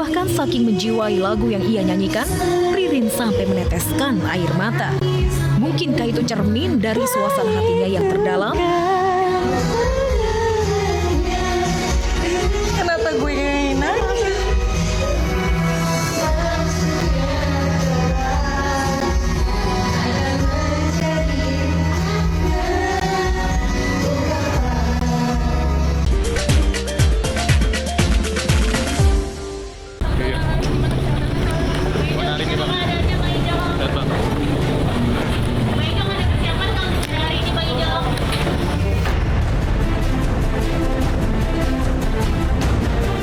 Bahkan saking menjiwai lagu yang ia nyanyikan, Ririn sampai meneteskan air mata. Mungkinkah itu cermin dari suasana hatinya yang terdalam? Kenapa gue nangis?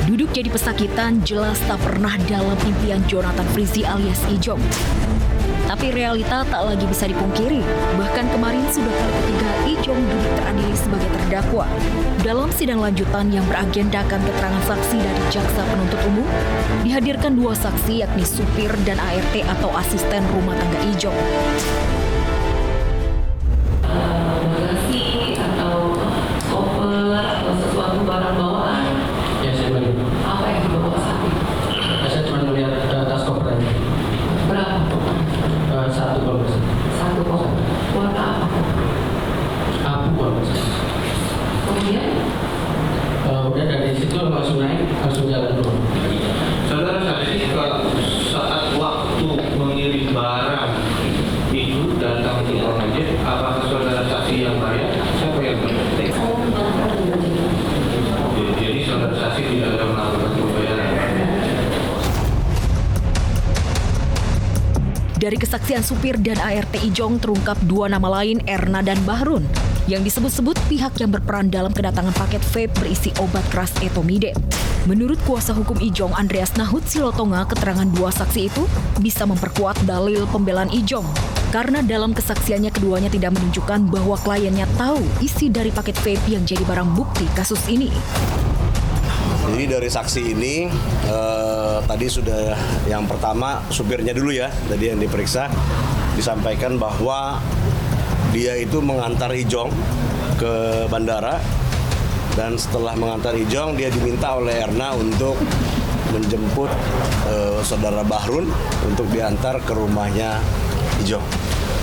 Duduk jadi pesakitan jelas tak pernah dalam impian Jonathan Frizzy alias Ijong. Tapi realita tak lagi bisa dipungkiri. Bahkan kemarin sudah kali ketiga Ijong duduk teradili sebagai terdakwa. Dalam sidang lanjutan yang beragendakan keterangan saksi dari jaksa penuntut umum, dihadirkan dua saksi yakni supir dan ART atau asisten rumah tangga Ijong. Bagasi atau koper atau sesuatu barang bawaan. Ya, saya beli. Apa yang dibawa saat itu? Saya cuma melihat tas koper aja. Berapa koper? Satu kalau bisa. Satu koper. Warna apa koper? Abu kalau bisa. Kemudian Udah dari situ langsung naik, langsung jalan dulu. Saudara saksi saat waktu mengirim barang itu datang ke Polres, apakah saudara saksi yang bayar? Siapa yang bayar? Jadi saudara saksi tidak ada melakukan pembayaran. Dari kesaksian supir dan ART Ijong terungkap dua nama lain, Erna dan Bahrun, yang disebut-sebut pihak yang berperan dalam kedatangan paket vape berisi obat keras etomide. Menurut kuasa hukum Ijong, Andreas Nahut Silotonga, keterangan dua saksi itu bisa memperkuat dalil pembelaan Ijong. Karena dalam kesaksiannya keduanya tidak menunjukkan bahwa kliennya tahu isi dari paket vape yang jadi barang bukti kasus ini. Jadi dari saksi ini tadi sudah yang pertama supirnya dulu ya, tadi yang diperiksa disampaikan bahwa dia itu mengantar Ijong ke bandara dan setelah mengantar Ijong dia diminta oleh Erna untuk menjemput saudara Bahrun untuk diantar ke rumahnya Ijong.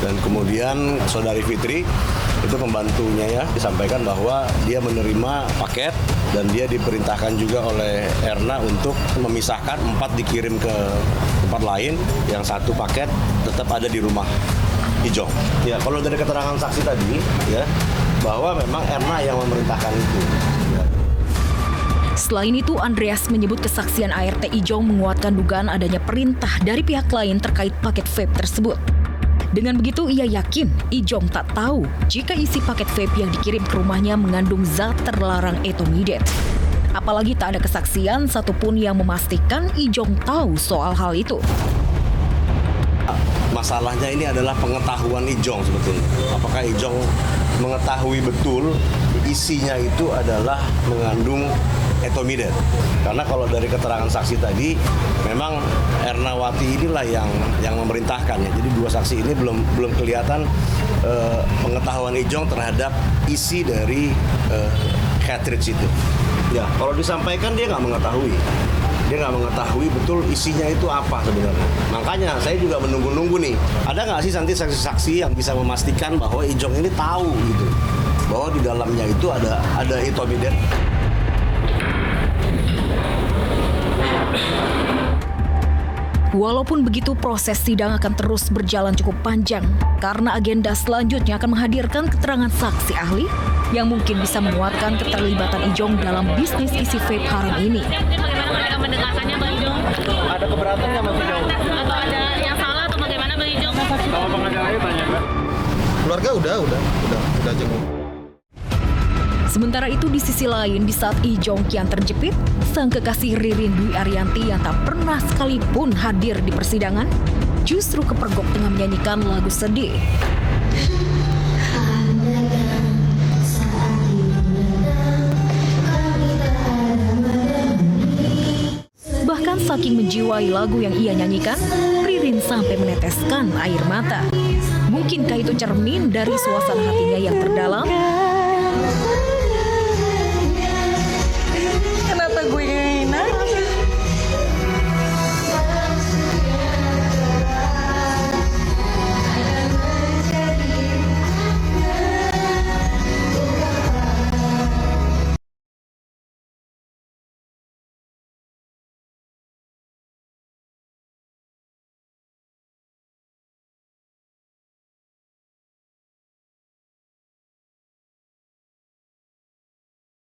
Dan kemudian saudari Fitri itu pembantunya ya disampaikan bahwa dia menerima paket dan dia diperintahkan juga oleh Erna untuk memisahkan 4 dikirim ke tempat lain, yang 1 paket tetap ada di rumah Ijong. Ya, kalau dari keterangan saksi tadi ya bahwa memang Erna yang memerintahkan itu. Ya. Selain itu, Andreas menyebut kesaksian ART Ijong menguatkan dugaan adanya perintah dari pihak lain terkait paket vape tersebut. Dengan begitu, ia yakin Ijong tak tahu jika isi paket vape yang dikirim ke rumahnya mengandung zat terlarang etomide. Apalagi tak ada kesaksian satupun yang memastikan Ijong tahu soal hal itu. Masalahnya ini adalah pengetahuan Ijong sebetulnya. Apakah Ijong mengetahui betul isinya itu adalah mengandung etomide? Karena kalau dari keterangan saksi tadi, memang Ernawati inilah yang memerintahkan ya. Jadi dua saksi ini belum kelihatan pengetahuan Ijong terhadap isi dari cartridge itu. Ya, kalau disampaikan dia nggak mengetahui. Dia nggak mengetahui betul isinya itu apa sebenarnya. Makanya saya juga menunggu-nunggu nih. Ada nggak sih nanti saksi-saksi yang bisa memastikan bahwa Ijong ini tahu gitu, bahwa di dalamnya itu ada etomide. Walaupun begitu, proses sidang akan terus berjalan cukup panjang karena agenda selanjutnya akan menghadirkan keterangan saksi ahli yang mungkin bisa menguatkan keterlibatan Ijong dalam bisnis isi vape haram ini. Bagaimana mereka mendengarkannya, Bang Ijong? Ada keberatan nggak Mas Ijong? Atau ada yang salah atau bagaimana, Bang Ijong? Kalau pengacaranya tanya Mbak. Keluarga udah jenguk. Sementara itu di sisi lain, di saat Ijong kian terjepit, sang kekasih Ririn Dwi Ariyanti yang tak pernah sekalipun hadir di persidangan, justru kepergok tengah menyanyikan lagu sedih. Bahkan saking menjiwai lagu yang ia nyanyikan, Ririn sampai meneteskan air mata. Mungkinkah itu cermin dari suasana hatinya yang terdalam?